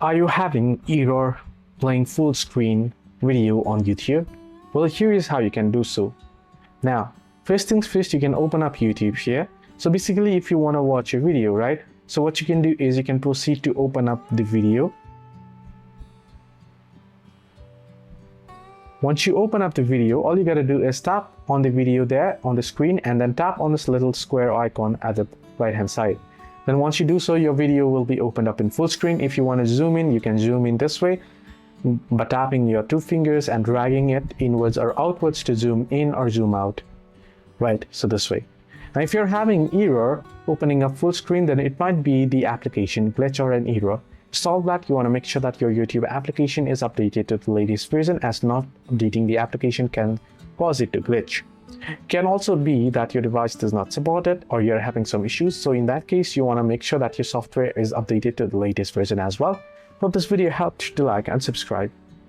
Are you having error playing full screen video on YouTube? Well, here is how you can do so. Now, first things first, you can open up YouTube here. So basically, if you want to watch a video, right? So what you can do is you can proceed to open up the video. Once you open up the video, all you got to do is tap on the video there on the screen and then tap on this little square icon at the right hand side. Then once you do so, your video will be opened up in full screen. If you want to zoom in, you can zoom in this way by tapping your two fingers and dragging it inwards or outwards to zoom in or zoom out. Right, so this way. Now if you're having error opening up full screen, then it might be the application glitch or an error. To solve that, you want to make sure that your YouTube application is updated to the latest version, as not updating the application can cause it to glitch. It can also be that your device does not support it or you're having some issues. So in that case, you want to make sure that your software is updated to the latest version as well. Hope this video helped. To like and subscribe.